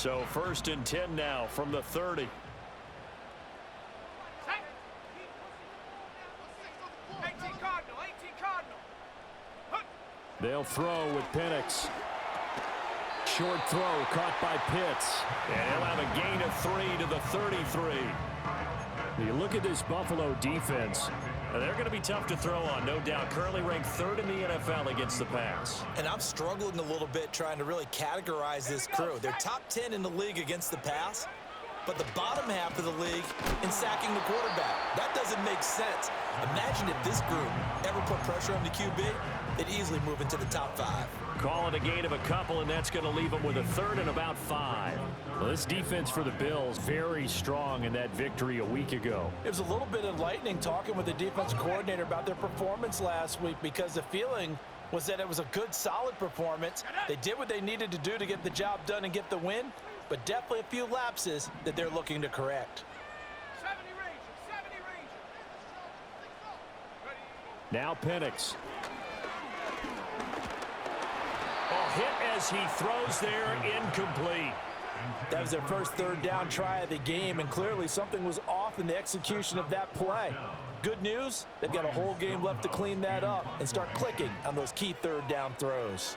So 1st and 10 now from the 30. They'll throw with Penix. Short throw caught by Pitts. And he'll have a gain of 3 to the 33. You look at this Buffalo defense. They're going to be tough to throw on, no doubt. Currently ranked 3rd in the NFL against the pass. And I'm struggling a little bit trying to really categorize this crew. They're top 10 in the league against the pass, but the bottom half of the league in sacking the quarterback. That doesn't make sense. Imagine if this group ever put pressure on the QB, they'd easily move into the top 5. Call it a gain of a couple, and that's going to leave them with a 3rd and about 5. Well, this defense for the Bills, very strong in that victory a week ago. It was a little bit enlightening talking with the defense coordinator about their performance last week, because the feeling was that it was a good, solid performance. They did what they needed to do to get the job done and get the win, but definitely a few lapses that they're looking to correct. 70 Rangers. Now Penix. Hit as he throws there, incomplete. That was their first 3rd down try of the game, and clearly something was off in the execution of that play. Good news, they've got a whole game left to clean that up and start clicking on those key 3rd down throws.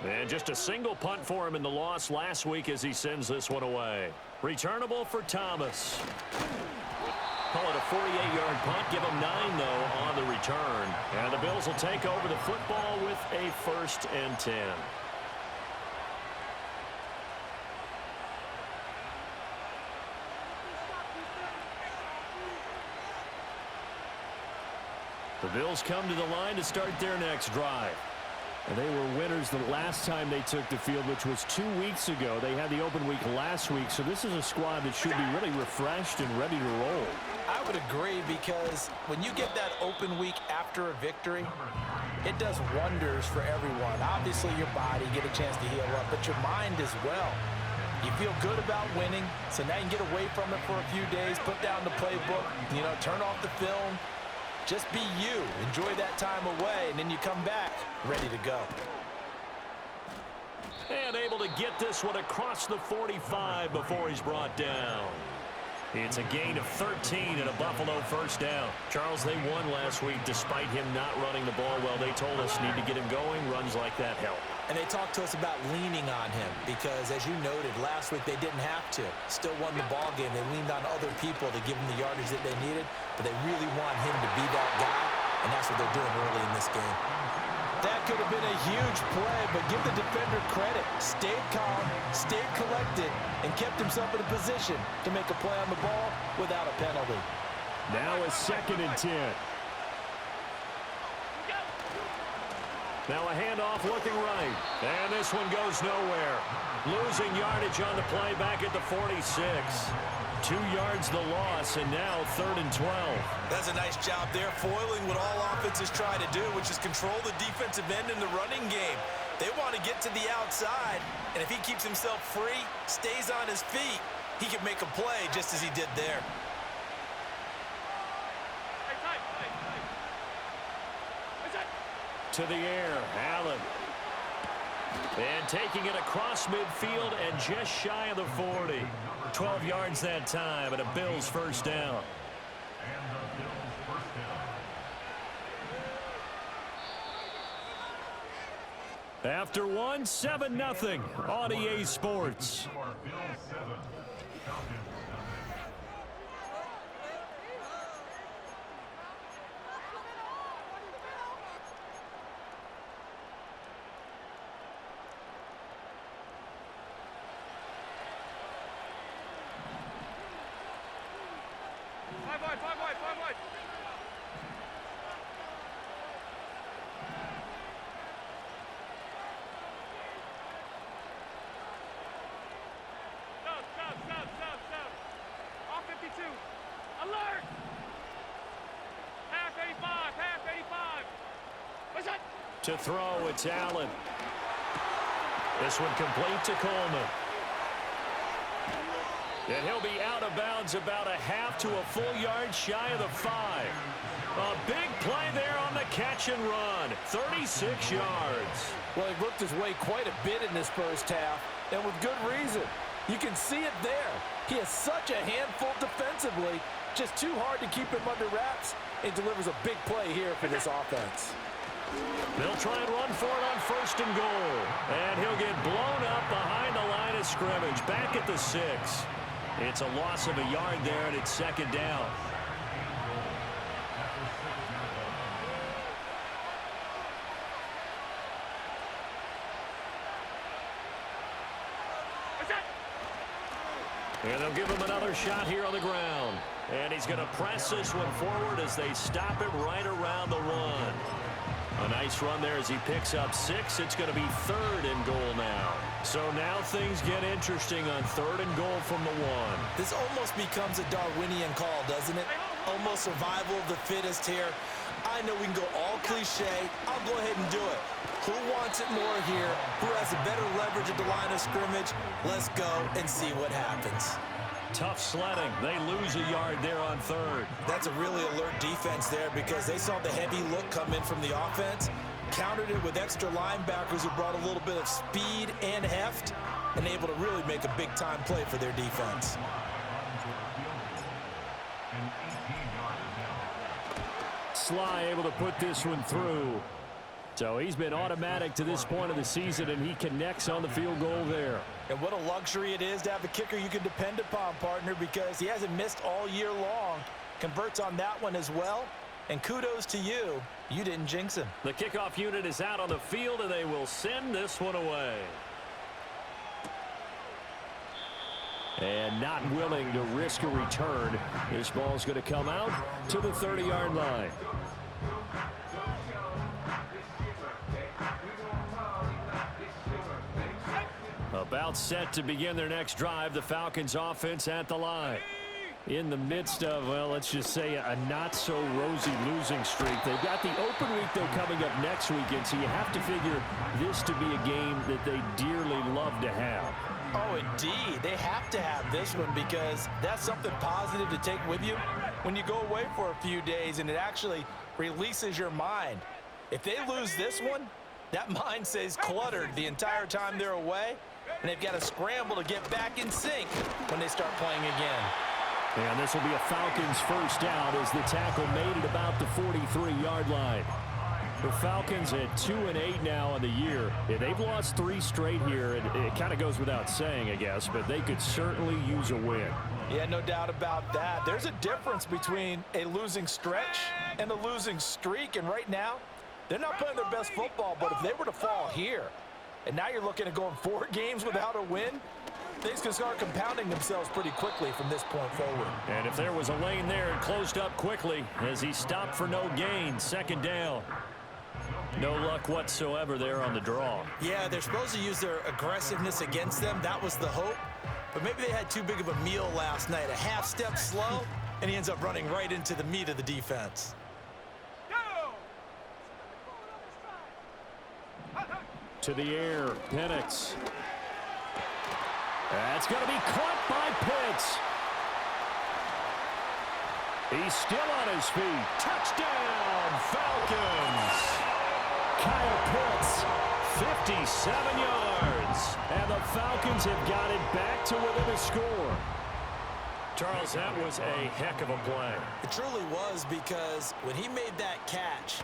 And just a single punt for him in the loss last week as he sends this one away. Returnable for Thomas. Call it a 48-yard punt. Give him 9, though, on the return. And the Bills will take over the football with a 1st and 10. The Bills come to the line to start their next drive. And they were winners the last time they took the field, which was 2 weeks ago. They had the open week last week, so this is a squad that should be really refreshed and ready to roll. I would agree, because when you get that open week after a victory, it does wonders for everyone. Obviously, your body, get a chance to heal up, but your mind as well. You feel good about winning, so now you can get away from it for a few days, put down the playbook, turn off the film. Just be you. Enjoy that time away, and then you come back ready to go. And able to get this one across the 45 before he's brought down. It's a gain of 13 and a Buffalo 1st down. Charles, they won last week despite him not running the ball well. They told us need to get him going. Runs like that help. And they talked to us about leaning on him because, as you noted, last week they didn't have to. Still won the ball game. They leaned on other people to give them the yardage that they needed, but they really want him to be that guy, and that's what they're doing early in this game. That could have been a huge play, but give the defender credit. Stayed calm, stayed collected, and kept himself in a position to make a play on the ball without a penalty. Now a 2nd and 10. Now a handoff looking right. And this one goes nowhere. Losing yardage on the play back at the 46. 2 yards the loss, and now 3rd and 12. That's a nice job there, foiling what all offenses try to do, which is control the defensive end in the running game. They want to get to the outside, and if he keeps himself free, stays on his feet, he can make a play just as he did there. To the air, Allen. And taking it across midfield and just shy of the 40. 12 yards that time, and a Bills 1st down. After one, 7-0 on EA Sports. Five wide. Stop. All 52. Alert! Half 85. What's that? To throw, it's Allen. This one complete to Coleman. And he'll be out of bounds about a half to a full yard shy of the 5. A big play there on the catch and run. 36 yards. Well, he worked his way quite a bit in this first half, and with good reason. You can see it there. He is such a handful defensively. Just too hard to keep him under wraps. It delivers a big play here for this offense. They'll try and run for it on 1st and goal. And he'll get blown up behind the line of scrimmage. Back at the 6. It's a loss of a yard there, and it's 2nd down. And they'll give him another shot here on the ground. And he's going to press this one forward as they stop it right around the 1. A nice run there as he picks up 6. It's going to be 3rd and goal now. So now things get interesting on 3rd and goal from the 1. This almost becomes a Darwinian call, doesn't it? Almost survival of the fittest here. I know we can go all cliche. I'll go ahead and do it. Who wants it more here? Who has a better leverage at the line of scrimmage? Let's go and see what happens. Tough sledding. They lose a yard there on 3rd. That's a really alert defense there because they saw the heavy look come in from the offense, countered it with extra linebackers who brought a little bit of speed and heft, and able to really make a big-time play for their defense. Sly able to put this one through. So he's been automatic to this point of the season, and he connects on the field goal there. And what a luxury it is to have a kicker you can depend upon, partner, because he hasn't missed all year long. Converts on that one as well. And kudos to you. You didn't jinx him. The kickoff unit is out on the field, and they will send this one away. And not willing to risk a return. This ball's going to come out to the 30-yard line. About set to begin their next drive, the Falcons offense at the line. In the midst of, well, let's just say a not-so-rosy losing streak. They've got the open week, though, coming up next weekend, so you have to figure this to be a game that they dearly love to have. Oh, indeed. They have to have this one because that's something positive to take with you when you go away for a few days, and it actually releases your mind. If they lose this one, that mind stays cluttered the entire time they're away, and they've got to scramble to get back in sync when they start playing again. And this will be a Falcons first down as the tackle made at about the 43-yard line. The Falcons at 2-8 now in the year. Yeah, they've lost 3 straight here, and it kind of goes without saying, I guess, but they could certainly use a win. Yeah, no doubt about that. There's a difference between a losing stretch and a losing streak, and right now, they're not playing their best football, but if they were to fall here, and now you're looking at going 4 games without a win, things can start compounding themselves pretty quickly from this point forward. And if there was a lane there, it closed up quickly as he stopped for no gain. 2nd down. No luck whatsoever there on the draw. Yeah, they're supposed to use their aggressiveness against them. That was the hope. But maybe they had too big of a meal last night. A half step slow, and he ends up running right into the meat of the defense. To the air, Penix. That's going to be caught by Pitts. He's still on his feet. Touchdown, Falcons. Kyle Pitts, 57 yards. And the Falcons have got it back to within a score. Charles, that was a heck of a play. It truly was, because when he made that catch,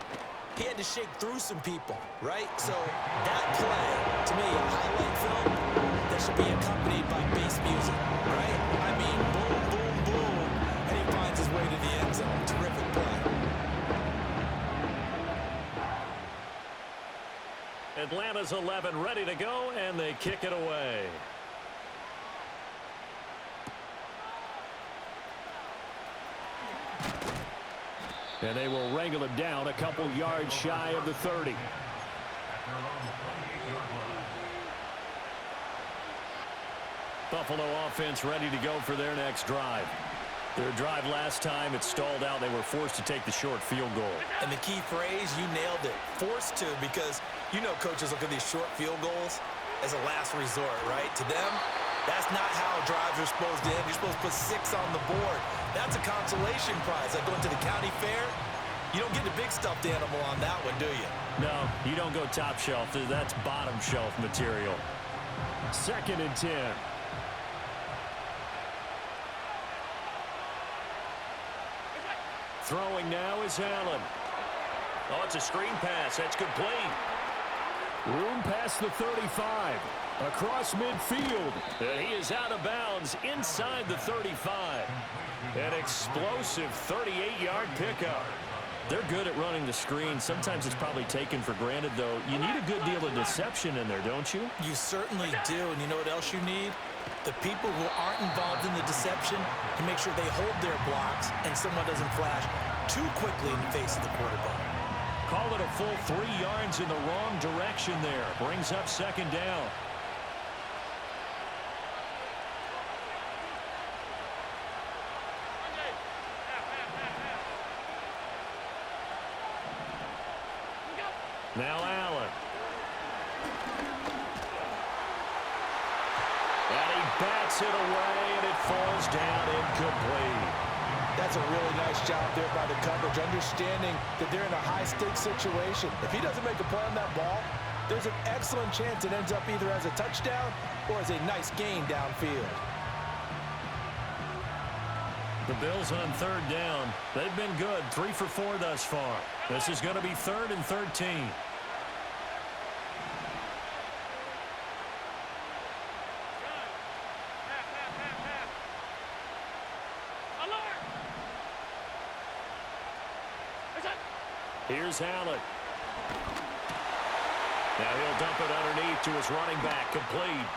he had to shake through some people, right? So that play, to me, a highlight film that should be accompanied by bass music, right? I mean, boom, boom, boom, and he finds his way to the end zone. Terrific play. Atlanta's 11 ready to go, and they kick it away. And they will wrangle him down a couple yards shy of the 30. Buffalo offense ready to go for their next drive. Their drive last time, it stalled out. They were forced to take the short field goal. And the key phrase, you nailed it. Forced to, because you know coaches look at these short field goals as a last resort, right? To them, that's not how drives are supposed to end. You're supposed to put 6 on the board. That's a consolation prize. Like going to the county fair, you don't get the big stuffed animal on that one, do you? No, you don't go top shelf. That's bottom shelf material. 2nd and 10. Throwing now is Allen. Oh, it's a screen pass. That's complete. Room past the 35. Across midfield. And he is out of bounds inside the 35. An explosive 38-yard pickup. They're good at running the screen. Sometimes it's probably taken for granted, though. You need a good deal of deception in there, don't you? You certainly do, and you know what else you need? The people who aren't involved in the deception can make sure they hold their blocks and someone doesn't flash too quickly in the face of the quarterback. Call it a full 3 yards in the wrong direction there. Brings up second down. Now Allen. And he bats it away, and it falls down incomplete. That's a really nice job there by the coverage, understanding that they're in a high-stakes situation. If he doesn't make a play on that ball, there's an excellent chance it ends up either as a touchdown or as a nice gain downfield. The Bills on third down. They've been good, 3 for 4 thus far. This is going to be 3rd and 13. Here's Allen. Now he'll dump it underneath to his running back, complete.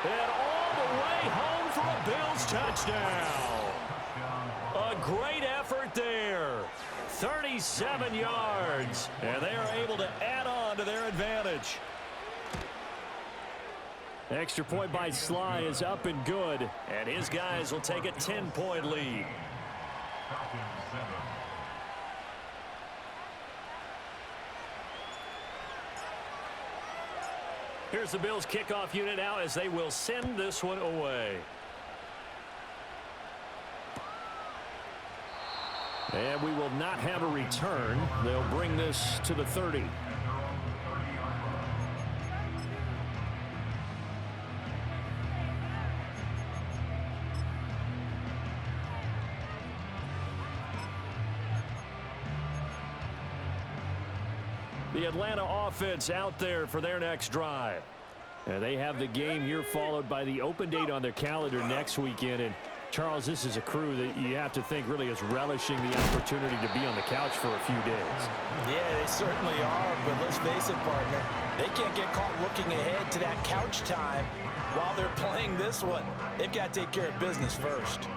And all the way home for a Bills touchdown. A great effort there. 37 yards. And they are able to add on to their advantage. Extra point by Sly is up and good. And his guys will take a 10-point lead. Here's the Bills kickoff unit out as they will send this one away. And we will not have a return. They'll bring this to the 30. The Atlanta offense out there for their next drive. And they have the game here followed by the open date on their calendar next weekend. And Charles, this is a crew that you have to think really is relishing the opportunity to be on the couch for a few days. Yeah, they certainly are, but let's face it, partner. They can't get caught looking ahead to that couch time while they're playing this one. They've got to take care of business first.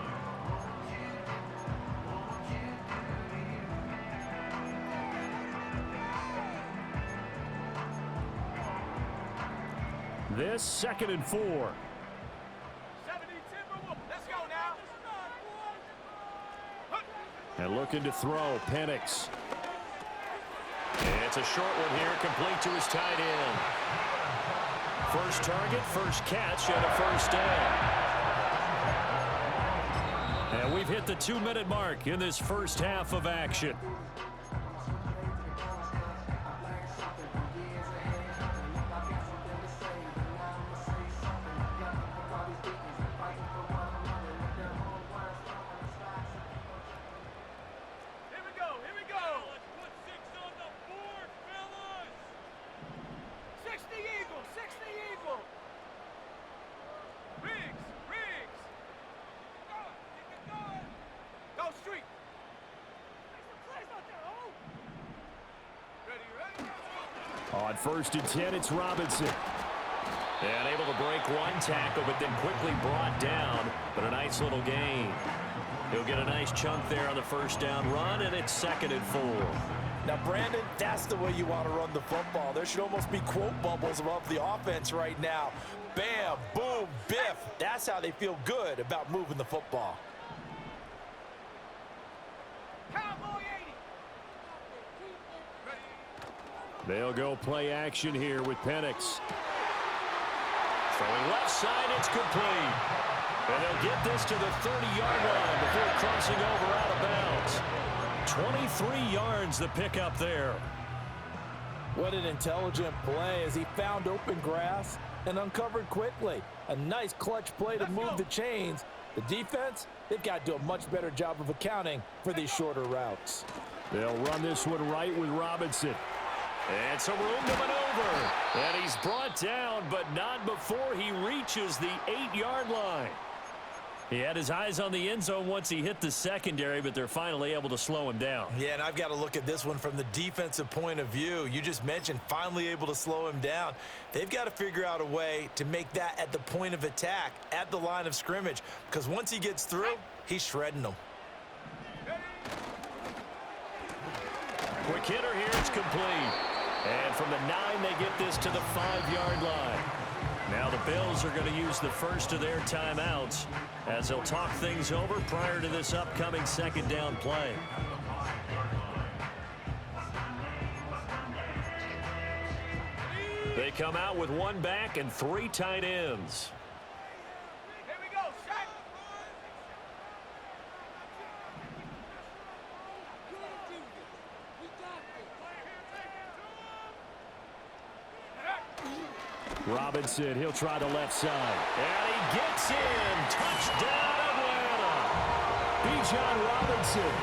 This 2nd and 4. 70 Timberwolves. Let's go now. And looking to throw, Penix. It's a short one here, complete to his tight end. First target, first catch, and a first down. And we've hit the 2-minute mark in this first half of action. On 1st and 10, it's Robinson. And able to break one tackle, but then quickly brought down. But a nice little gain. He'll get a nice chunk there on the first down run, and it's 2nd and 4. Now, Brandon, that's the way you want to run the football. There should almost be quote bubbles above the offense right now. Bam, boom, biff. That's how they feel good about moving the football. They'll go play action here with Penix. Throwing left side, it's complete. And they'll get this to the 30-yard line before crossing over out of bounds. 23 yards the pickup there. What an intelligent play as he found open grass and uncovered quickly. A nice clutch play to move the chains The defense, they've got to do a much better job of accounting for these shorter routes. They'll run this one right with Robinson. And some room to maneuver. And he's brought down, but not before he reaches the 8-yard line. He had his eyes on the end zone once he hit the secondary, but they're finally able to slow him down. Yeah, and I've got to look at this one from the defensive point of view. You just mentioned finally able to slow him down. They've got to figure out a way to make that at the point of attack, at the line of scrimmage, because once he gets through, he's shredding them. Quick hitter here, it's complete. And from the 9, they get this to the 5-yard line. Now the Bills are going to use the first of their timeouts as they'll talk things over prior to this upcoming second down play. They come out with 1 back and 3 tight ends. Here we go, set. Robinson, he'll try the left side. And he gets in. Touchdown, Atlanta. Bijan Robinson,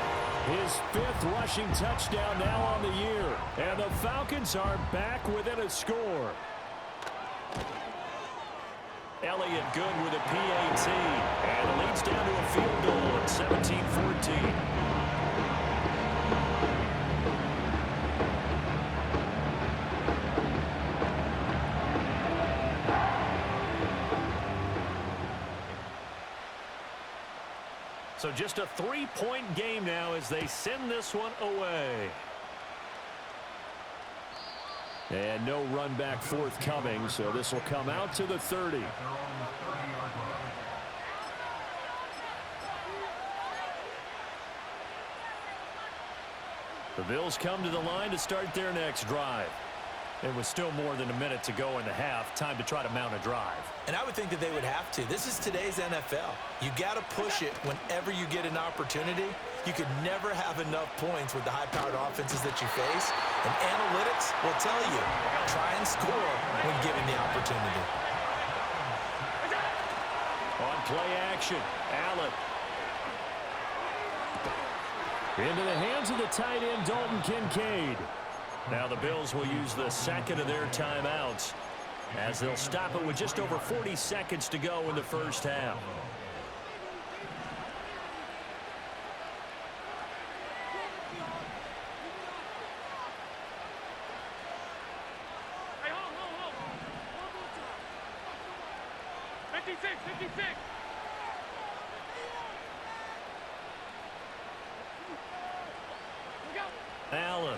his 5th rushing touchdown now on the year. And the Falcons are back within a score. Elliott good with a PAT. And it leads down to a field goal at 17-14. So just a 3-point game now as they send this one away. And no run back forthcoming, so this will come out to the 30. The Bills come to the line to start their next drive. It was still more than a minute to go in the half. Time to try to mount a drive. And I would think that they would have to. This is today's NFL. You got to push it whenever you get an opportunity. You could never have enough points with the high-powered offenses that you face. And analytics will tell you, try and score when given the opportunity. On play action, Allen. Into the hands of the tight end, Dalton Kincaid. Now the Bills will use the second of their timeouts as they'll stop it with just over 40 seconds to go in the first half. Hey, hold. 56. Look out. Allen.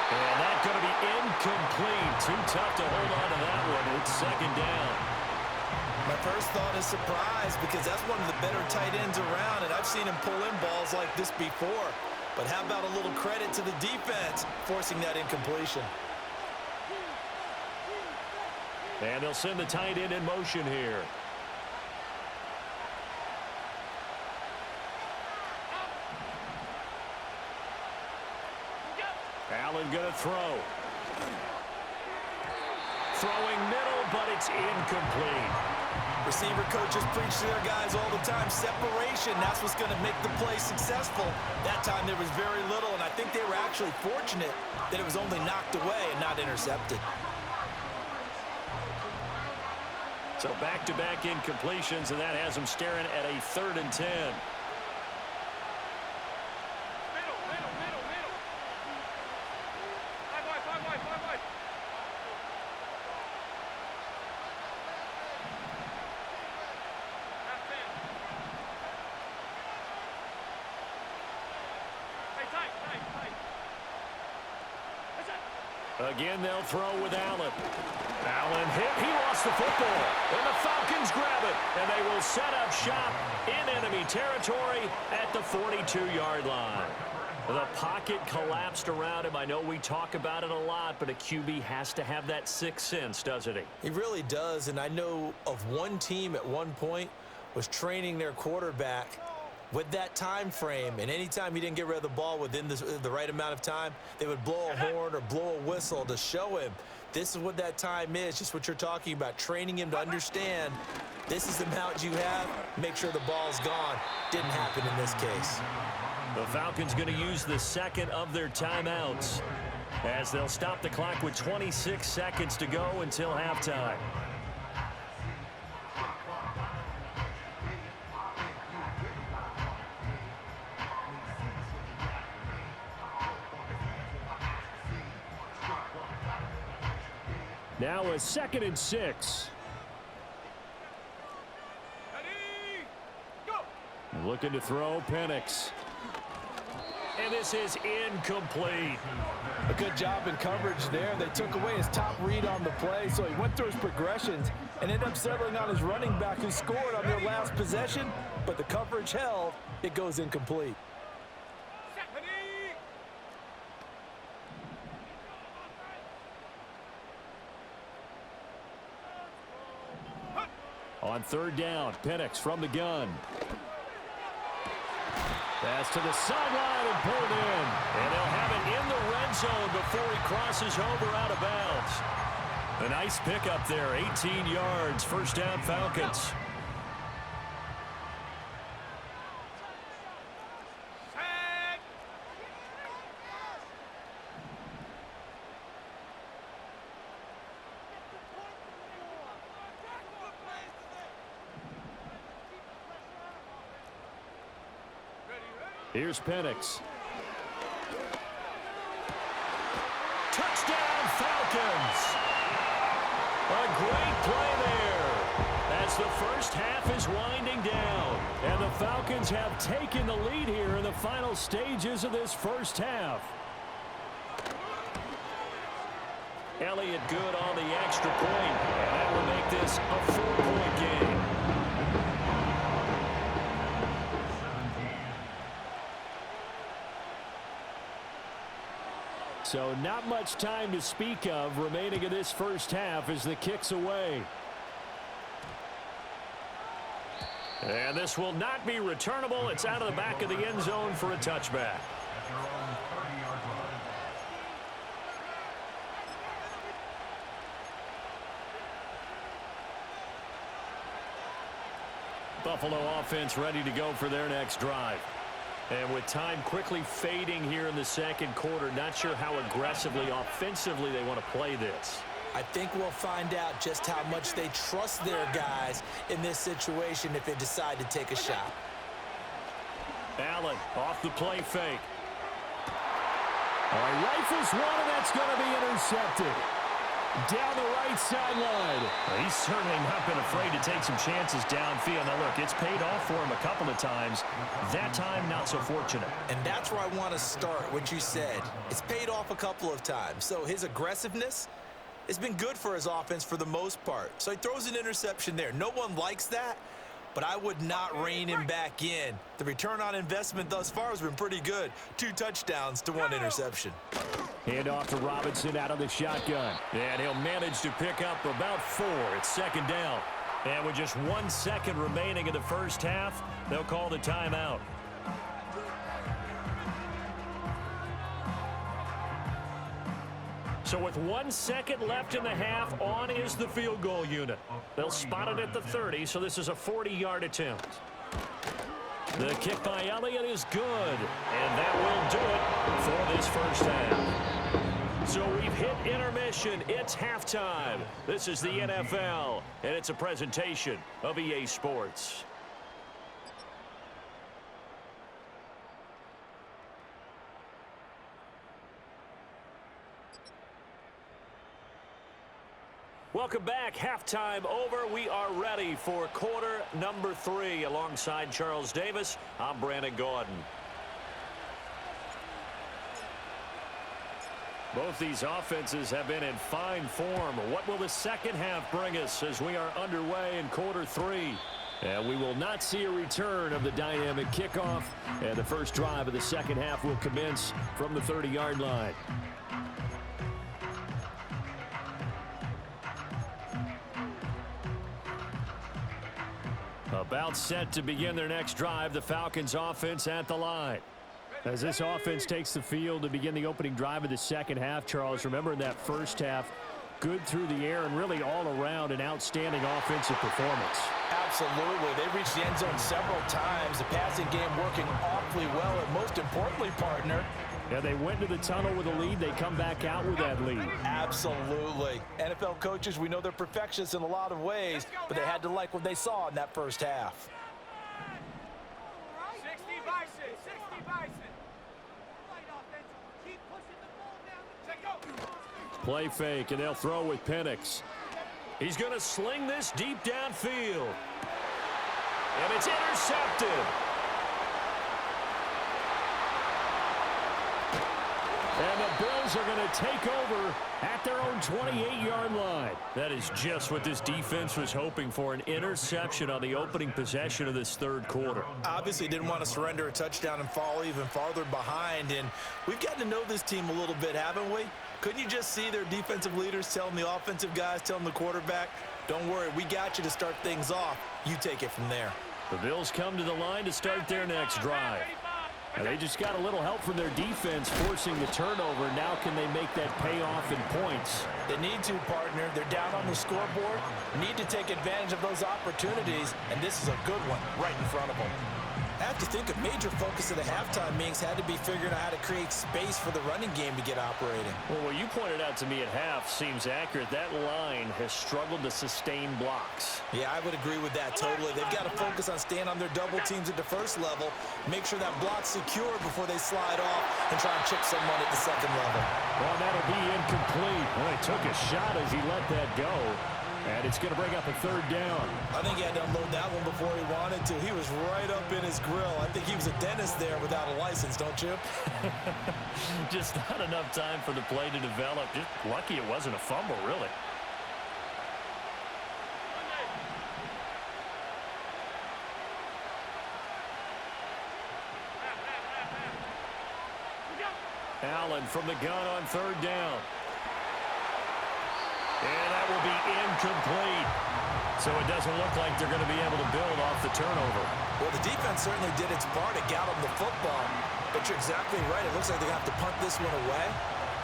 And that's going to be incomplete. Too tough to hold on to that one. It's second down. My first thought is surprise because that's one of the better tight ends around, and I've seen him pull in balls like this before. But how about a little credit to the defense forcing that incompletion? And they'll send the tight end in motion here. Allen going to throw. Throwing middle, but it's incomplete. Receiver coaches preach to their guys all the time. Separation, that's what's going to make the play successful. That time there was very little, and I think they were actually fortunate that it was only knocked away and not intercepted. So back-to-back incompletions, and that has them staring at a 3rd and 10. Five wide. Half 10. Hey, tight. That's it. Again, they'll throw with Allen. Allen hit. He lost the football. And the Falcons grab it. And they will set up shop in enemy territory at the 42-yard line. The pocket collapsed around him. I know we talk about it a lot, but a QB has to have that sixth sense, doesn't he? He really does, and I know of one team at one point was training their quarterback with that time frame, and anytime he didn't get rid of the ball within the right amount of time, they would blow a horn or blow a whistle to show him This is what that time is, just what you're talking about, training him to understand this is the amount you have. Make sure the ball's gone. Didn't happen in this case. The Falcons going to use the second of their timeouts as they'll stop the clock with 26 seconds to go until halftime. Now a 2nd and 6. Ready, go! Looking to throw, Penix. And this is incomplete. A good job in coverage there. They took away his top read on the play, so he went through his progressions and ended up settling on his running back who scored on their last possession, but the coverage held. It goes incomplete. Set, ready! On 3rd down, Penix from the gun. Pass to the sideline and pulled in. And they'll have it in the red zone before he crosses over out of bounds. A nice pickup there, 18 yards, 1st down Falcons. Set! Here's Penix. Touchdown Falcons! A great play there as the first half is winding down. And the Falcons have taken the lead here in the final stages of this first half. Elliott good on the extra point, and that will make this a 4-point game. So not much time to speak of remaining in this first half as the kick's away. And this will not be returnable. It's out of the back of the end zone for a touchback. Buffalo offense ready to go for their next drive. And with time quickly fading here in the second quarter, not sure how aggressively, offensively they want to play this. I think we'll find out just how much they trust their guys in this situation if they decide to take a shot. Allen off the play fake. All right, rifles one, and that's going to be intercepted. Down the right sideline. He's certainly not been afraid to take some chances downfield. Now, look, it's paid off for him a couple of times. That time, not so fortunate. And that's where I want to start, what you said. It's paid off a couple of times. So his aggressiveness has been good for his offense for the most part. So he throws an interception there. No one likes that, but I would not rein him back in. The return on investment thus far has been pretty good. 2 touchdowns to 1 interception. Hand off to Robinson out of the shotgun. And he'll manage to pick up about 4. It's 2nd down. And with just 1 second remaining in the first half, they'll call the timeout. So with 1 second left in the half, on is the field goal unit. They'll spot it at the 30, so this is a 40-yard attempt. The kick by Elliott is good, and that will do it for this first half. So we've hit intermission. It's halftime. This is the NFL, and it's a presentation of EA Sports. Welcome back. Halftime over. We are ready for quarter number 3. Alongside Charles Davis, I'm Brandon Gordon. Both these offenses have been in fine form. What will the second half bring us as we are underway in quarter 3? And we will not see a return of the dynamic kickoff. And the first drive of the second half will commence from the 30-yard line. About set to begin their next drive, the Falcons offense at the line. As this offense takes the field to begin the opening drive of the second half, Charles, remember in that first half, good through the air and really all around an outstanding offensive performance. Absolutely. They reached the end zone several times. The passing game working awfully well. And most importantly, partner, yeah, they went to the tunnel with a lead. They come back out with that lead. Absolutely. NFL coaches, we know they're perfectionists in a lot of ways, but they had to like what they saw in that first half. 60 Bison, 60 Bison. Right offense. Keep pushing the ball down. Check go. Play fake, and they'll throw with Penix. He's going to sling this deep downfield. And it's intercepted. And the Bills are going to take over at their own 28-yard line. That is just what this defense was hoping for, an interception on the opening possession of this third quarter. Obviously didn't want to surrender a touchdown and fall even farther behind. And we've gotten to know this team a little bit, haven't we? Couldn't you just see their defensive leaders telling the offensive guys, telling the quarterback, don't worry, we got you to start things off. You take it from there. The Bills come to the line to start their next drive. And they just got a little help from their defense forcing the turnover. Now can they make that pay off in points? They need to, partner. They're down on the scoreboard. Need to take advantage of those opportunities, and this is a good one right in front of them. I have to think a major focus of the halftime meetings had to be figuring out how to create space for the running game to get operating. Well, what you pointed out to me at half seems accurate. That line has struggled to sustain blocks. Yeah, I would agree with that totally. They've got to focus on staying on their double teams at the first level, make sure that block's secure before they slide off and try and chip someone at the second level. Well, that'll be incomplete. Well, he took a shot as he let that go. And it's going to bring up a third down. I think he had to unload that one before he wanted to. He was right up in his grill. I think he was a dentist there without a license, don't you? Just not enough time for the play to develop. Just lucky it wasn't a fumble, really. Allen from the gun on third down. And that will be incomplete. So it doesn't look like they're going to be able to build off the turnover. Well, the defense certainly did its part to get them the football. But you're exactly right. It looks like they have to punt this one away.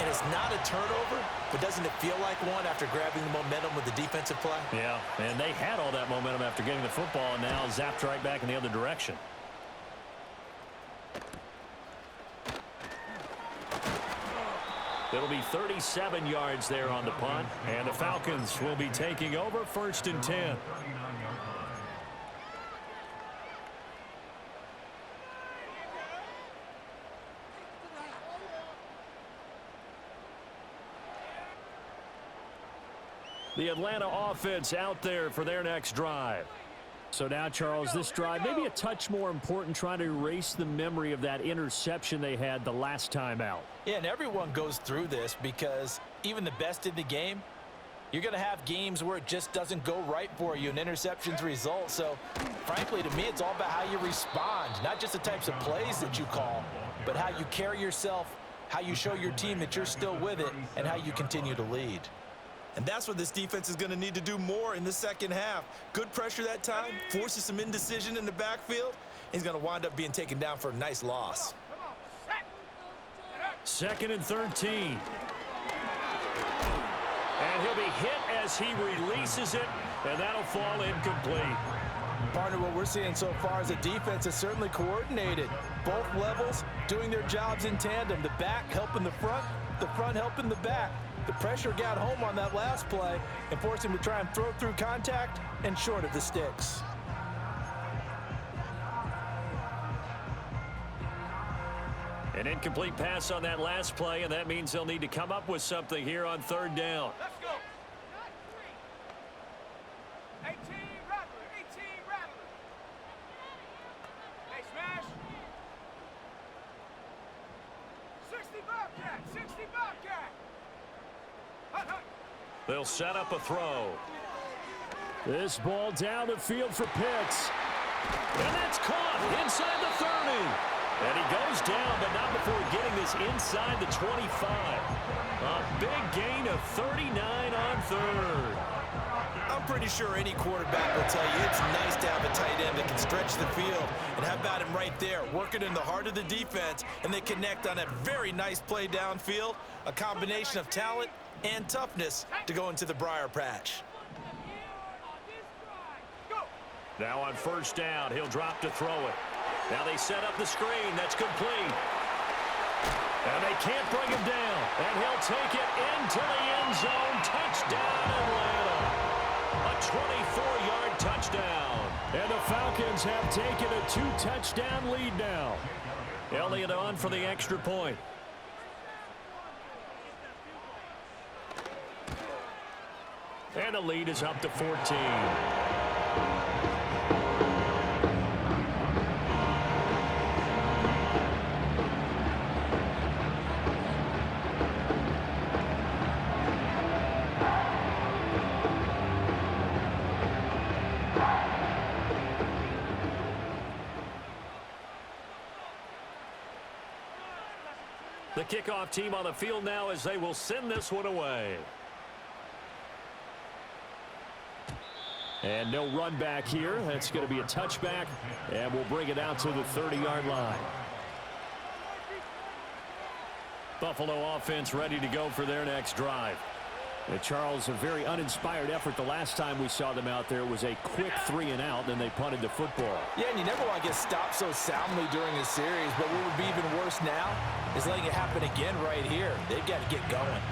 And it's not a turnover, but doesn't it feel like one after grabbing the momentum with the defensive play? Yeah, and they had all that momentum after getting the football, and now zapped right back in the other direction. It'll be 37 yards there on the punt, and the Falcons will be taking over 1st and 10. The Atlanta offense out there for their next drive. So now, Charles, this drive maybe a touch more important, trying to erase the memory of that interception they had the last time out. Yeah, and everyone goes through this because even the best in the game, you're going to have games where it just doesn't go right for you and interceptions result. So, frankly, to me, it's all about how you respond, not just the types of plays that you call, but how you carry yourself, how you show your team that you're still with it, and how you continue to lead. And that's what this defense is going to need to do more in the second half. Good pressure that time, forces some indecision in the backfield. He's going to wind up being taken down for a nice loss. 2nd and 13. And he'll be hit as he releases it, and that'll fall incomplete. Partner, what we're seeing so far is a defense is certainly coordinated. Both levels doing their jobs in tandem. The back helping the front helping the back. The pressure got home on that last play and forced him to try and throw through contact and short of the sticks. An incomplete pass on that last play, and that means they'll need to come up with something here on 3rd down. Let's go. 18 Rattler, 18 Rattler. Hey, smash. 60 Bobcat, 60 Bobcat. Hut, hut. They'll set up a throw. This ball down the field for Pitts. And that's caught inside the 30. And he goes down, but not before getting this inside the 25. A big gain of 39 on 3rd. I'm pretty sure any quarterback will tell you it's nice to have a tight end that can stretch the field. And how about him right there, working in the heart of the defense, and they connect on a very nice play downfield. A combination of talent and toughness to go into the briar patch. Now on first down, he'll drop to throw it. Now they set up the screen. That's complete. And they can't bring him down. And he'll take it into the end zone. Touchdown, Atlanta. A 24-yard touchdown. And the Falcons have taken a 2-touchdown lead now. Elliott on for the extra point. And the lead is up to 14. The kickoff team on the field now as they will send this one away. And no run back here. That's going to be a touchback, and we'll bring it out to the 30-yard line. Buffalo offense ready to go for their next drive. Charles, a very uninspired effort the last time we saw them out there. It was a quick 3-and-out, then they punted the football. Yeah, and you never want to get stopped so soundly during a series, but what would be even worse now is letting it happen again right here. They've got to get going.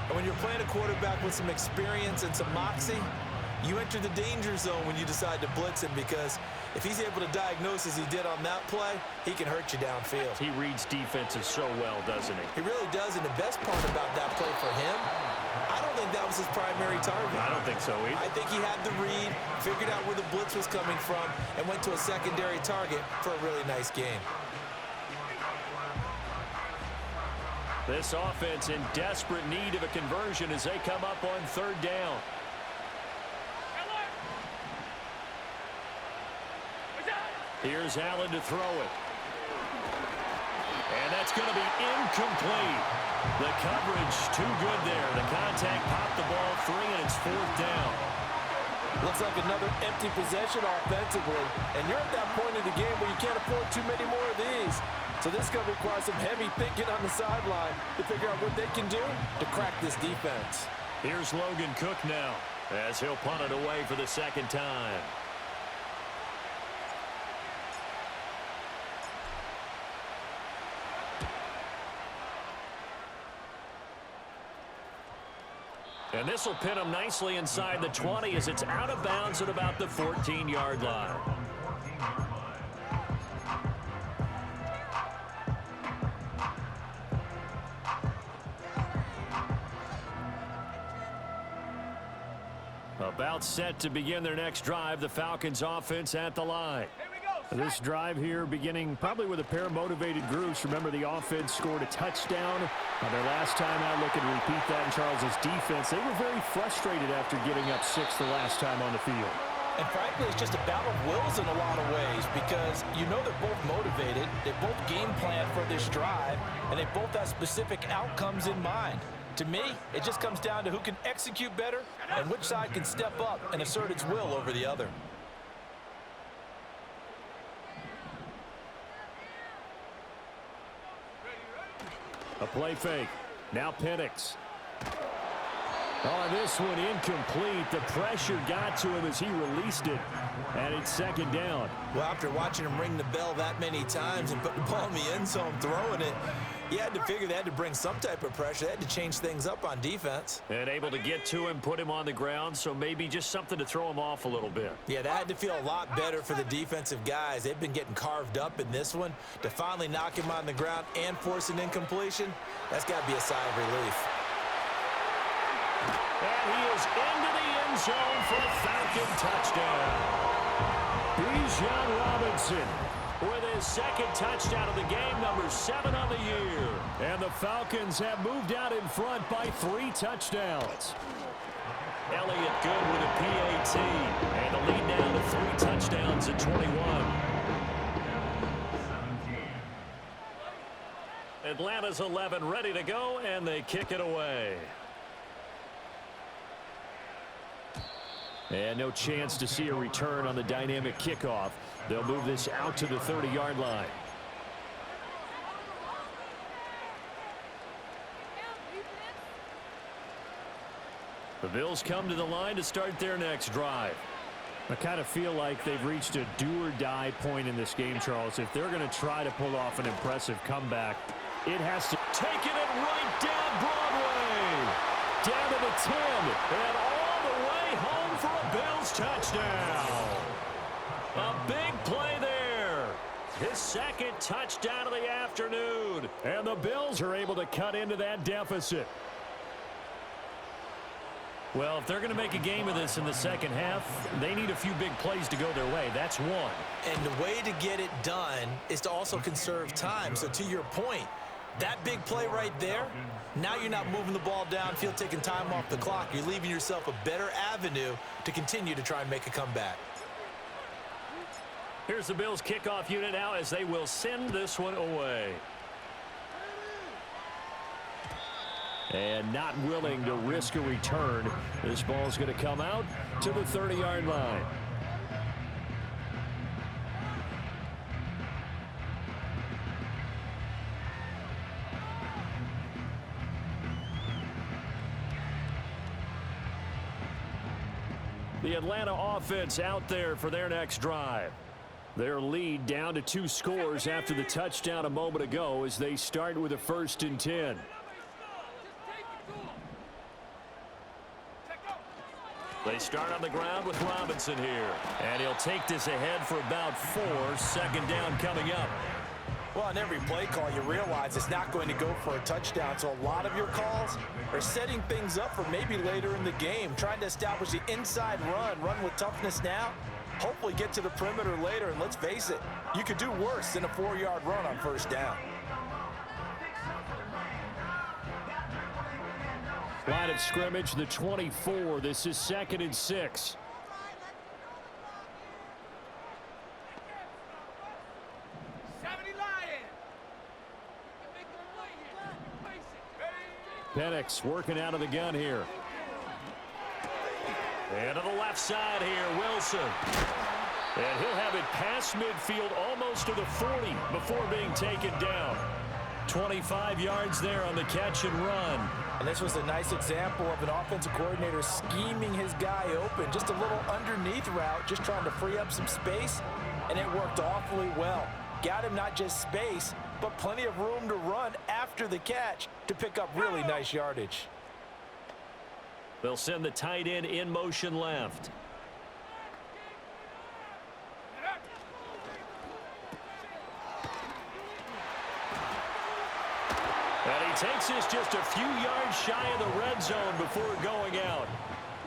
And when you're playing a quarterback with some experience and some moxie, you enter the danger zone when you decide to blitz him, because if he's able to diagnose as he did on that play, he can hurt you downfield. He reads defenses so well, doesn't he? He really does, and the best part about that play for him, I don't think that was his primary target. I don't think so either. I think he had the read, figured out where the blitz was coming from, and went to a secondary target for a really nice game. This offense in desperate need of a conversion as they come up on third down. Here's Allen to throw it. And that's going to be incomplete. The coverage too good there. The contact popped the ball free, and it's fourth down. Looks like another empty possession offensively. And you're at that point in the game where you can't afford too many more of these. So this is going to require some heavy thinking on the sideline to figure out what they can do to crack this defense. Here's Logan Cook now as he'll punt it away for the second time. And this will pin him nicely inside the 20 as it's out of bounds at about the 14-yard line. About set to begin their next drive, the Falcons offense at the line. This drive here beginning probably with a pair of motivated groups. Remember, the offense scored a touchdown on their last time out. Looking to repeat that in Charles's defense. They were very frustrated after giving up 6 the last time on the field. And frankly, it's just a battle of wills in a lot of ways, because you know they're both motivated, they both game plan for this drive, and they both have specific outcomes in mind. To me, it just comes down to who can execute better and which side can step up and assert its will over the other. A play fake. Now Penix. On this one, incomplete. The pressure got to him as he released it. And it's second down. Well, after watching him ring the bell that many times and put the ball in the end zone throwing it, you had to figure they had to bring some type of pressure. They had to change things up on defense. And able to get to him, put him on the ground, so maybe just something to throw him off a little bit. Yeah, that had to feel a lot better for the defensive guys. They've been getting carved up in this one. To finally knock him on the ground and force an incompletion, that's got to be a sigh of relief. And he is into the end zone for a Falcon touchdown. Bijan Robinson with his second touchdown of the game, number 7 on the year. And the Falcons have moved out in front by 3 touchdowns. Elliott good with a PAT. And the lead down to 3 touchdowns at 21. Atlanta's 11 ready to go, and they kick it away. And no chance to see a return on the dynamic kickoff. They'll move this out to the 30-yard line. The Bills come to the line to start their next drive. I kind of feel like they've reached a do-or-die point in this game, Charles. If they're going to try to pull off an impressive comeback, it has to take it right down Broadway. Down to the 10 and all the way home for a Bills touchdown. A big play there. His second touchdown of the afternoon. And the Bills are able to cut into that deficit. Well, if they're going to make a game of this in the second half, they need a few big plays to go their way. That's one. And the way to get it done is to also conserve time. So to your point, that big play right there, now you're not moving the ball downfield, taking time off the clock. You're leaving yourself a better avenue to continue to try and make a comeback. Here's the Bills kickoff unit now as they will send this one away. And not willing to risk a return. This ball's going to come out to the 30-yard line. The Atlanta offense out there for their next drive. Their lead down to 2 scores after the touchdown a moment ago as they start with a 1st and 10. They start on the ground with Robinson here. And he'll take this ahead for about 4. 2nd down coming up. Well, on every play call, you realize it's not going to go for a touchdown. So a lot of your calls are setting things up for maybe later in the game, trying to establish the inside run with toughness now, hopefully get to the perimeter later. And let's face it, you could do worse than a 4-yard run on 1st down. Line of scrimmage, the 24. This is 2nd and 6. Penix working out of the gun here. And to the left side here, Wilson. And he'll have it past midfield almost to the 40 before being taken down. 25 yards there on the catch and run. And this was a nice example of an offensive coordinator scheming his guy open. Just a little underneath route, just trying to free up some space, and it worked awfully well. Got him not just space, but plenty of room to run after the catch to pick up really nice yardage. They'll send the tight end in motion left. And he takes this just a few yards shy of the red zone before going out.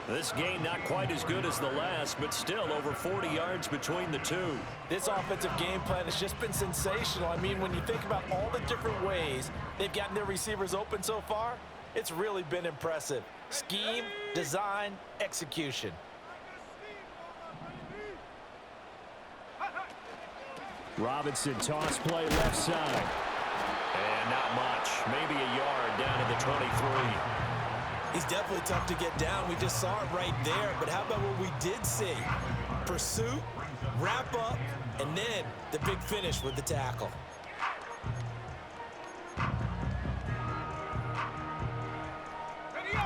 This game not quite as good as the last, but still over 40 yards between the two. This offensive game plan has just been sensational. I mean, when you think about all the different ways they've gotten their receivers open so far, it's really been impressive. Scheme, design, execution. Robinson toss play left side. And not much. Maybe a yard down to the 23. He's definitely tough to get down. We just saw it right there. But how about what we did see? Pursuit, wrap up, and then the big finish with the tackle.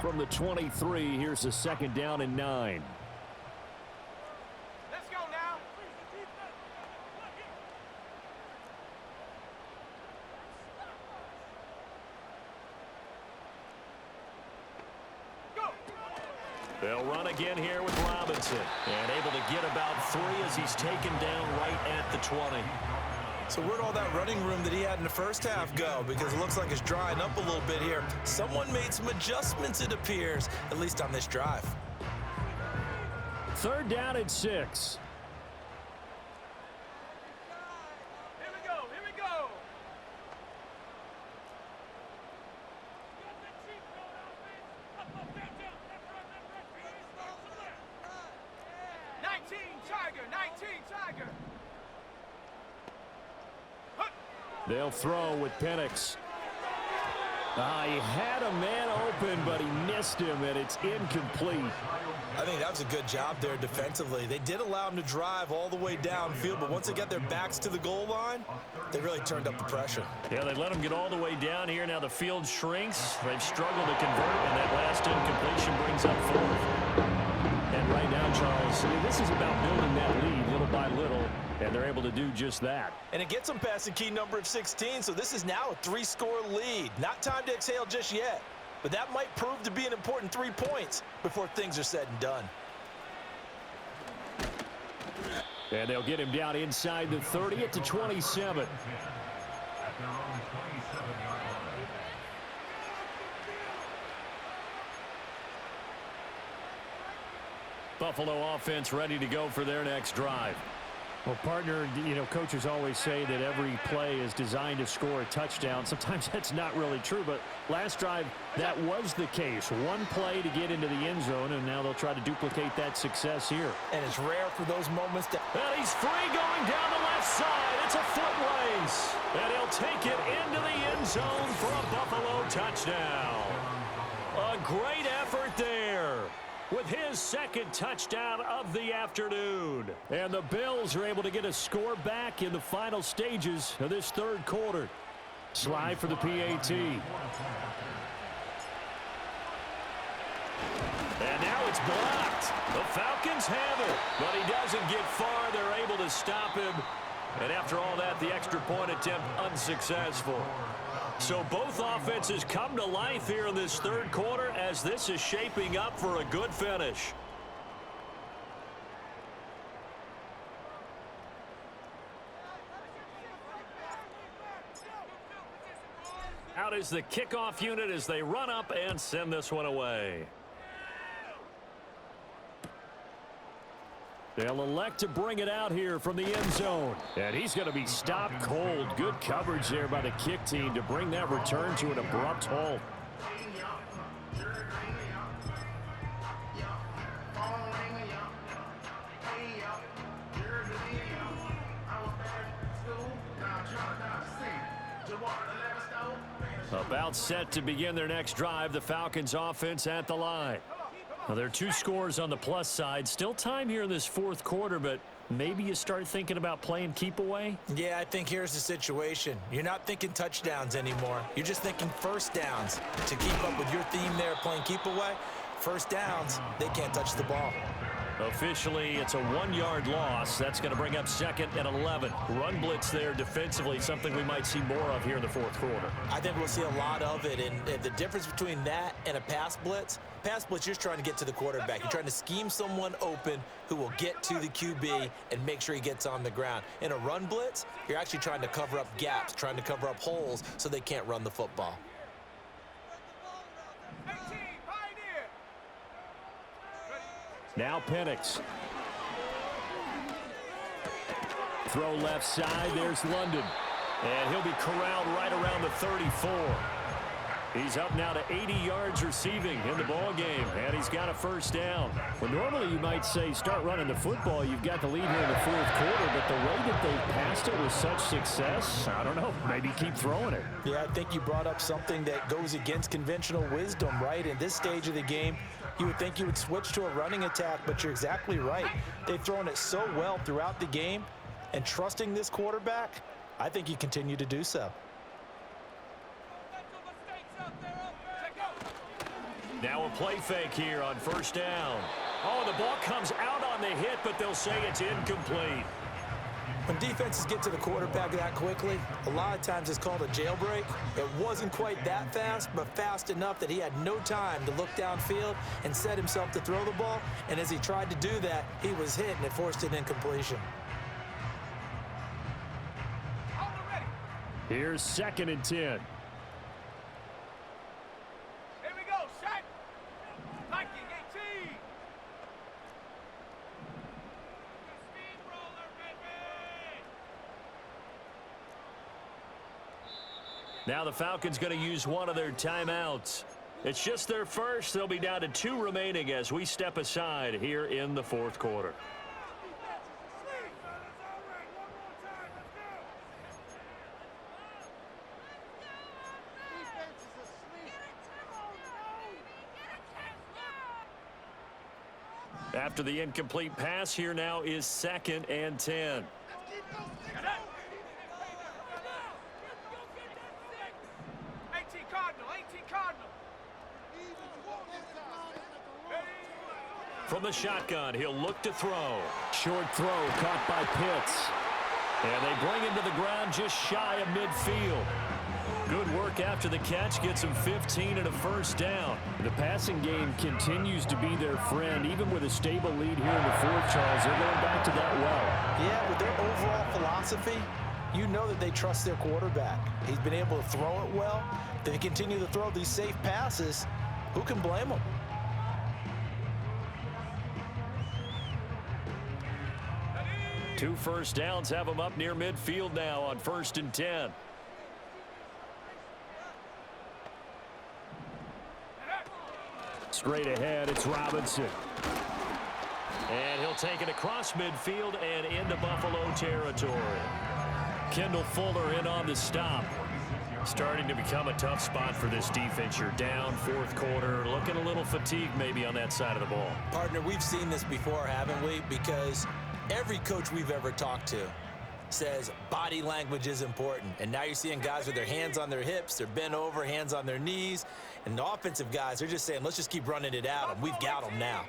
From the 23, here's a 2nd down and 9. Let's go now. Go. They'll run again here with Robinson. And able to get about 3 as he's taken down right at the 20. So where'd all that running room that he had in the first half go? Because it looks like it's drying up a little bit here. Someone made some adjustments, it appears, at least on this drive. 3rd down and 6. Here we go. Here we go. 19 Tiger. 19 Tiger. They'll throw with Penix. He had a man open, but he missed him, and it's incomplete. I think that was a good job there defensively. They did allow him to drive all the way downfield, but once they got their backs to the goal line, they really turned up the pressure. Yeah, they let him get all the way down here. Now the field shrinks. They've struggled to convert, and that last incompletion brings up fourth. And right now, Charles, this is about building that lead little by little, and they're able to do just that. And it gets them past the key number of 16, so this is now a 3-score lead. Not time to exhale just yet, but that might prove to be an important 3 points before things are said and done. And they'll get him down inside the 30 at the 27. Buffalo offense ready to go for their next drive. Well, partner, coaches always say that every play is designed to score a touchdown. Sometimes that's not really true, but last drive, that was the case. One play to get into the end zone, and now they'll try to duplicate that success here. And it's rare for those moments to... And he's free going down the left side. It's a foot race. And he'll take it into the end zone for a Buffalo touchdown. A great effort there, with his second touchdown of the afternoon. And the Bills are able to get a score back in the final stages of this third quarter. Slide for the PAT. And now it's blocked. The Falcons have it, but he doesn't get far. They're able to stop him. And after all that, the extra point attempt unsuccessful. So both offenses come to life here in this third quarter as this is shaping up for a good finish. Out is the kickoff unit as they run up and send this one away. They'll elect to bring it out here from the end zone. And he's going to be stopped cold. Good coverage there by the kick team to bring that return to an abrupt halt. About set to begin their next drive, the Falcons offense at the line. Well, there are 2 scores on the plus side. Still time here in this fourth quarter, but maybe you start thinking about playing keep away? Yeah, I think here's the situation. You're not thinking touchdowns anymore. You're just thinking first downs. To keep up with your theme there, playing keep away, first downs, they can't touch the ball. Officially, it's a 1-yard loss. That's going to bring up 2nd and 11. Run blitz there defensively, something we might see more of here in the fourth quarter. I think we'll see a lot of it, and the difference between that and a pass blitz, you're just trying to get to the quarterback. You're trying to scheme someone open who will get to the QB and make sure he gets on the ground. In a run blitz, you're actually trying to cover up gaps, trying to cover up holes so they can't run the football. Now Penix. Throw left side. There's London. And he'll be corralled right around the 34. He's up now to 80 yards receiving in the ball game, and he's got a first down. Well, normally you might say start running the football. You've got the lead here in the fourth quarter, but the way that they passed it with such success, I don't know, maybe keep throwing it. Yeah, I think you brought up something that goes against conventional wisdom, right? In this stage of the game, you would think you would switch to a running attack, but you're exactly right. They've thrown it so well throughout the game, and trusting this quarterback, I think you continue to do so. Now a play fake here on first down. Oh, the ball comes out on the hit, but they'll say it's incomplete. When defenses get to the quarterback that quickly, a lot of times it's called a jailbreak. It wasn't quite that fast, but fast enough that he had no time to look downfield and set himself to throw the ball. And as he tried to do that, he was hit, and it forced an incompletion. Here's 2nd and 10. Here we go, set. Viking 18. Steamroller, baby. Now the Falcons going to use one of their timeouts. It's just their first. They'll be down to 2 remaining as we step aside here in the fourth quarter. After the incomplete pass, here now is 2nd and 10. 18 Cardinal, 18 Cardinal. From the shotgun, he'll look to throw. Short throw caught by Pitts. And they bring him to the ground just shy of midfield. Good work after the catch. Gets him 15 and a first down. The passing game continues to be their friend. Even with a stable lead here in the fourth, Charles, they're going back to that well. Yeah, with their overall philosophy, you know that they trust their quarterback. He's been able to throw it well. They continue to throw these safe passes. Who can blame them? Two first downs have them up near midfield now on 1st and 10. Straight ahead, it's Robinson. And he'll take it across midfield and into Buffalo territory. Kendall Fuller in on the stop. Starting to become a tough spot for this defense. You're down, fourth quarter, looking a little fatigued maybe on that side of the ball. Partner, we've seen this before, haven't we? Because every coach we've ever talked to says body language is important. And now you're seeing guys with their hands on their hips, they're bent over, hands on their knees. And the offensive guys, they're just saying, let's just keep running it out, and we've got them now.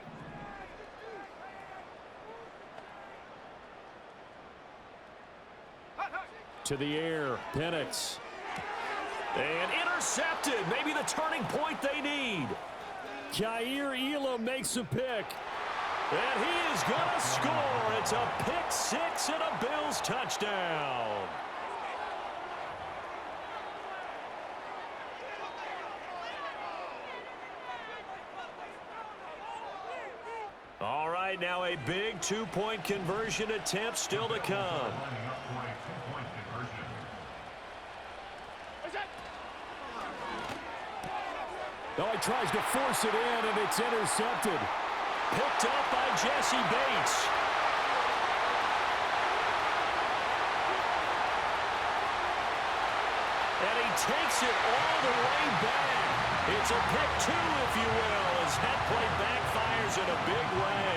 To the air, Penix. And intercepted. Maybe the turning point they need. Kaiir Elam makes a pick. And he is going to score. It's a pick six and a Bills touchdown. All right, now a big two-point conversion attempt still to come. Oh, he tries to force it in, and it's intercepted. Picked up by Jesse Bates. And he takes it all the way back. It's a pick two, if you will, as that play backfires in a big way.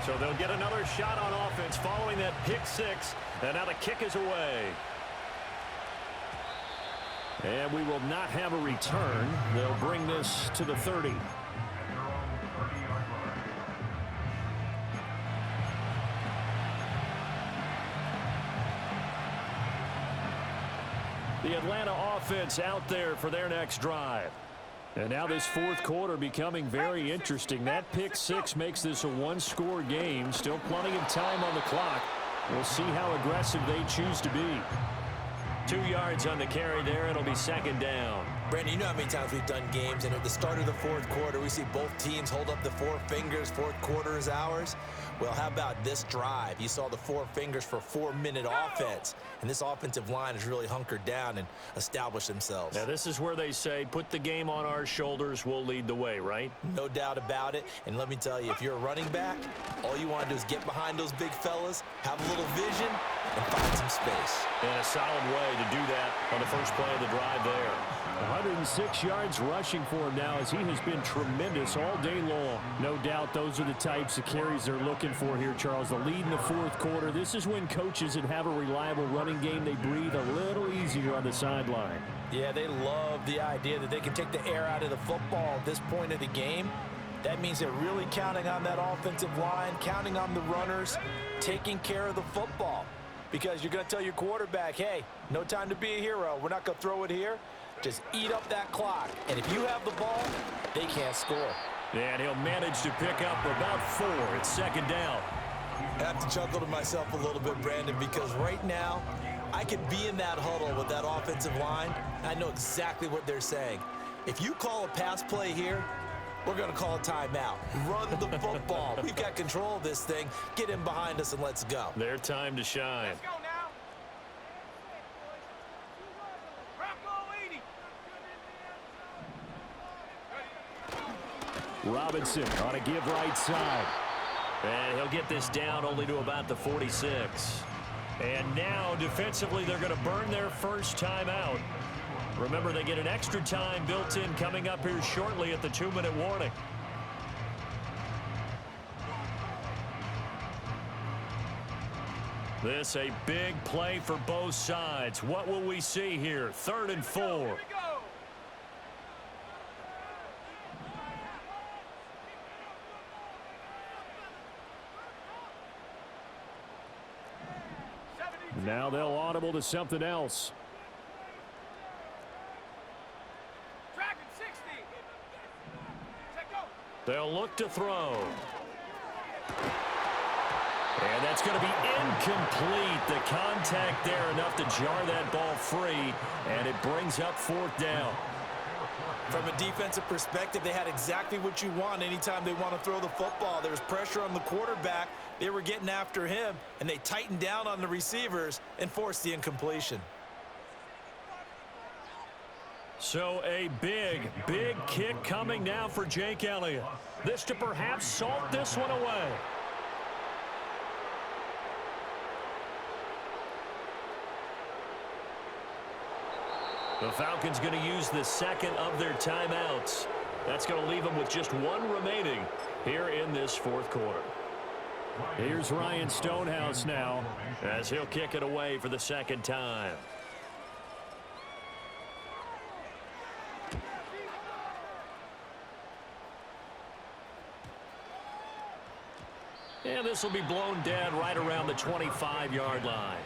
So they'll get another shot on offense following that pick six. And now the kick is away. And we will not have a return. They'll bring this to the 30. The Atlanta offense out there for their next drive. And now this fourth quarter becoming very interesting. That pick six makes this a one-score game. Still plenty of time on the clock. We'll see how aggressive they choose to be. 2 yards on the carry there. It'll be second down. Brandon, you know how many times we've done games, and at the start of the fourth quarter, we see both teams hold up the four fingers. Fourth quarter is ours. Well, how about this drive? You saw the four fingers for 4-minute offense, and this offensive line has really hunkered down and established themselves. Now, this is where they say, put the game on our shoulders, we'll lead the way, right? No doubt about it. And let me tell you, if you're a running back, all you want to do is get behind those big fellas, have a little vision, and find some space. And a solid way to do that on the first play of the drive there. 106 yards rushing for him now as he has been tremendous all day long. No doubt those are the types of carries they're looking for here, Charles. The lead in the fourth quarter. This is when coaches that have a reliable running game, they breathe a little easier on the sideline. Yeah, they love the idea that they can take the air out of the football at this point of the game. That means they're really counting on that offensive line, counting on the runners, taking care of the football. Because you're going to tell your quarterback, hey, no time to be a hero. We're not going to throw it here. Just eat up that clock. And if you have the ball, they can't score. And he'll manage to pick up about 4. It's second down. I have to chuckle to myself a little bit, Brandon, because right now I could be in that huddle with that offensive line. I know exactly what they're saying. If you call a pass play here, we're going to call a timeout. Run the football. We've got control of this thing. Get in behind us and let's go. Their time to shine. Let's go now. Rocco 80. Robinson on a give right side. And he'll get this down only to about the 46. And now, defensively, they're going to burn their first timeout. Remember, they get an extra time built in coming up here shortly at the 2-minute warning. This a big play for both sides. What will we see here? 3rd and 4. Now they'll audible to something else. Dragon 60. Check go. They'll look to throw. And that's going to be incomplete. The contact there enough to jar that ball free, and it brings up 4th down. From a defensive perspective, they had exactly what you want anytime they want to throw the football. There was pressure on the quarterback. They were getting after him, and they tightened down on the receivers and forced the incompletion. So a big, big kick coming now for Jake Elliott. This to perhaps salt this one away. The Falcons going to use the second of their timeouts. That's going to leave them with just one remaining here in this 4th quarter. Here's Ryan Stonehouse now, as he'll kick it away for the second time. And this will be blown dead right around the 25-yard line.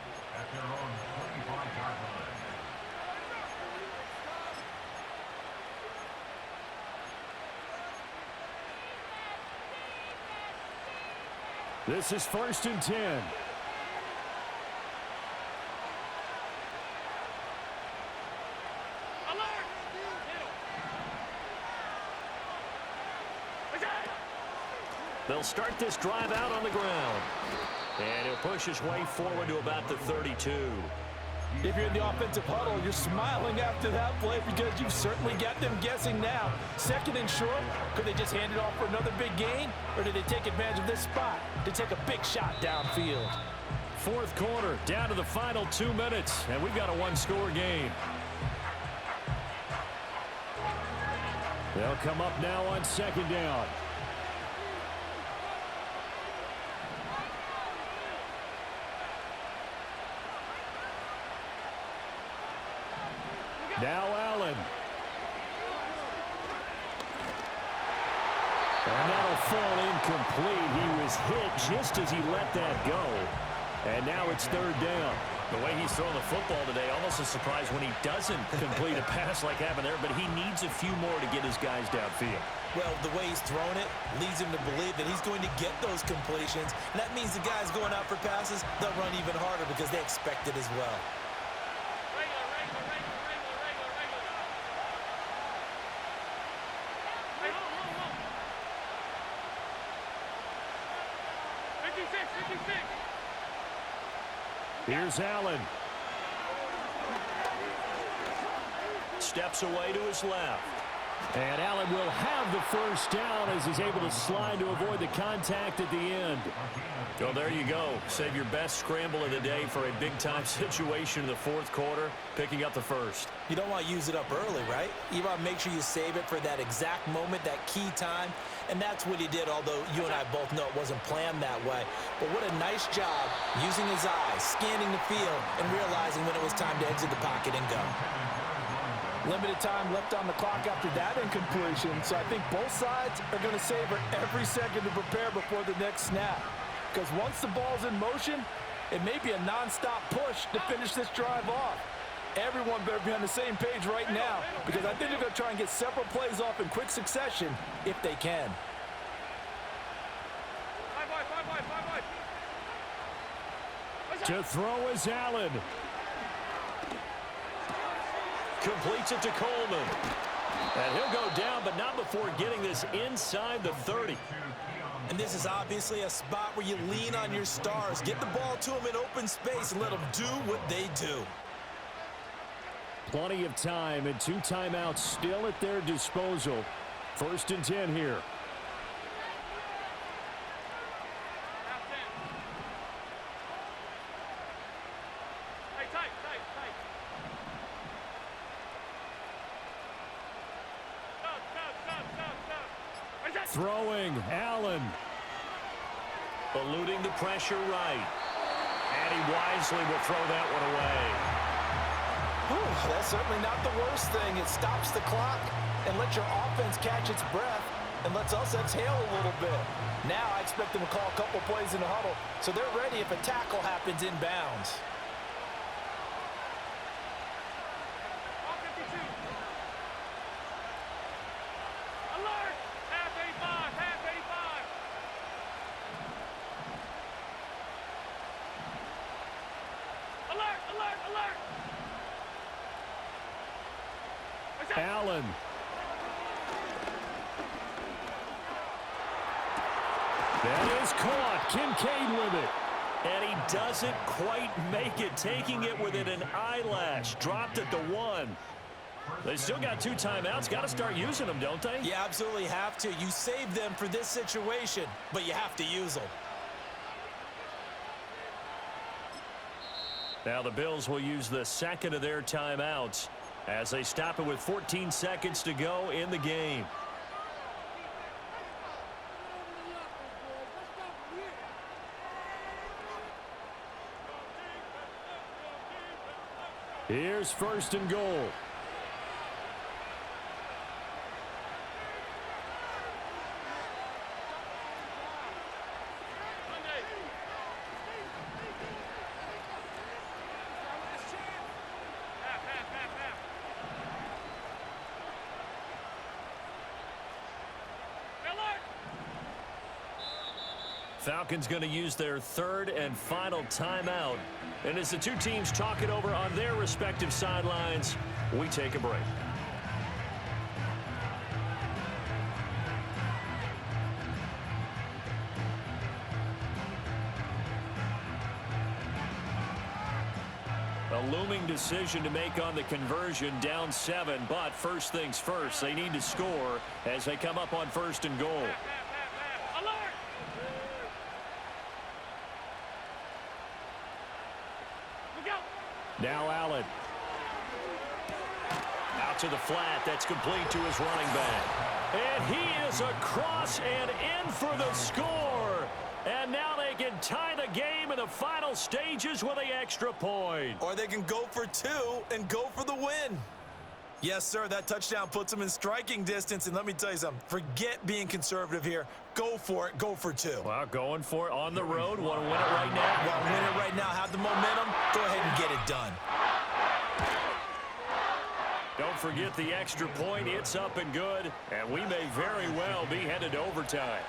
This is 1st and 10. They'll start this drive out on the ground. And he'll push his way forward to about the 32. If you're in the offensive huddle, you're smiling after that play because you've certainly got them guessing now. 2nd and short, could they just hand it off for another big gain? Or did they take advantage of this spot to take a big shot downfield? 4th quarter, down to the final 2 minutes, and we've got a 1-score game. They'll come up now on 2nd down. Now Allen. And that'll fall incomplete. He was hit just as he let that go. And now it's 3rd down. The way he's throwing the football today, almost a surprise when he doesn't complete a pass like happened there, but he needs a few more to get his guys downfield. Well, the way he's thrown it leads him to believe that he's going to get those completions. And that means the guys going out for passes, they'll run even harder because they expect it as well. Here's Allen. Steps away to his left. And Allen will have the 1st down as he's able to slide to avoid the contact at the end. Well, there you go. Save your best scramble of the day for a big-time situation in the 4th quarter, picking up the 1st. You don't want to use it up early, right? You want to make sure you save it for that exact moment, that key time. And that's what he did, although you and I both know it wasn't planned that way. But what a nice job using his eyes, scanning the field, and realizing when it was time to exit the pocket and go. Limited time left on the clock after that incompletion, so I think both sides are going to savor every second to prepare before the next snap. Because once the ball's in motion, it may be a non-stop push to finish this drive off. Everyone better be on the same page right now, because I think they're going to try and get several plays off in quick succession if they can. To throw is Allen. Completes it to Coleman. And he'll go down, but not before getting this inside the 30. And this is obviously a spot where you lean on your stars. Get the ball to them in open space and let them do what they do. Plenty of time and 2 timeouts still at their disposal. 1st and 10 here. Throwing, Allen. Eluding the pressure right. And he wisely will throw that one away. Whew, that's certainly not the worst thing. It stops the clock and lets your offense catch its breath and lets us exhale a little bit. Now I expect them to call a couple plays in the huddle so they're ready if a tackle happens inbounds. Alert! Half 85, half 85. Alert, alert, alert! Allen. That is caught. Kincaid with it. And he doesn't quite make it, taking it within an eyelash. Dropped at the 1. They still got 2 timeouts. Got to start using them, don't they? You absolutely have to. You save them for this situation, but you have to use them. Now the Bills will use the second of their timeouts as they stop it with 14 seconds to go in the game. Here's 1st and goal. Falcons going to use their 3rd and final timeout. And as the 2 teams talk it over on their respective sidelines, we take a break. A looming decision to make on the conversion, down 7, but first things first, they need to score as they come up on 1st and goal. Now Allen. Out to the flat. That's complete to his running back. And he is across and in for the score. And now they can tie the game in the final stages with the extra point. Or they can go for 2 and go for the win. Yes, sir, that touchdown puts them in striking distance. And let me tell you something, forget being conservative here. Go for it, go for 2. Well, going for it on the road. Want to win it right now? Want to win it right now, have the momentum, go ahead and get it done. Don't forget the extra point. It's up and good. And we may very well be headed to overtime.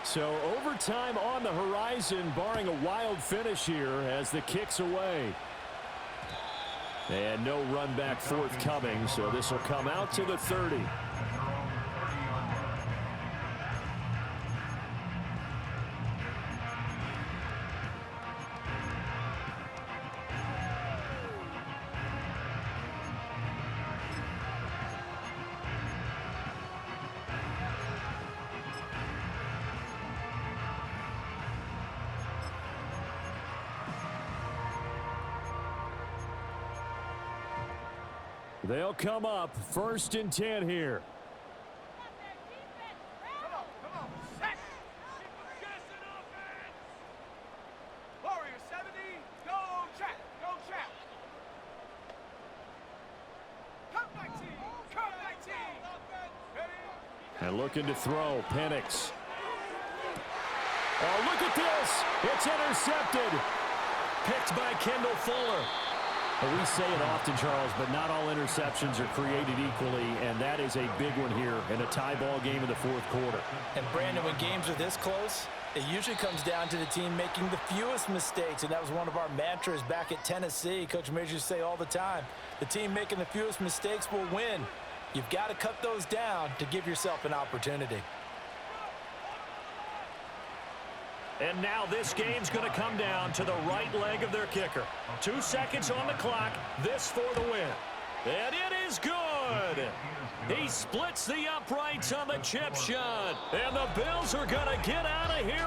So overtime on the horizon, barring a wild finish here as the kick's away. And no run back forthcoming, so this will come out to the 30. They'll come up 1st and 10 here. Come on, set. Possession offense. Warrior 70, go check, go check. Come 19, come 19. Ready? And looking to throw, Penix. Oh, look at this. It's intercepted. Picked by Kendall Fuller. Well, we say it often, Charles, but not all interceptions are created equally, and that is a big one here in a tie ball game in the 4th quarter. And Brandon, when games are this close, it usually comes down to the team making the fewest mistakes, and that was one of our mantras back at Tennessee. Coach Majors used to say all the time, the team making the fewest mistakes will win. You've got to cut those down to give yourself an opportunity. And now this game's going to come down to the right leg of their kicker. 2 seconds on the clock. This for the win. And it is good. He splits the uprights on the chip shot. And the Bills are going to get out of here.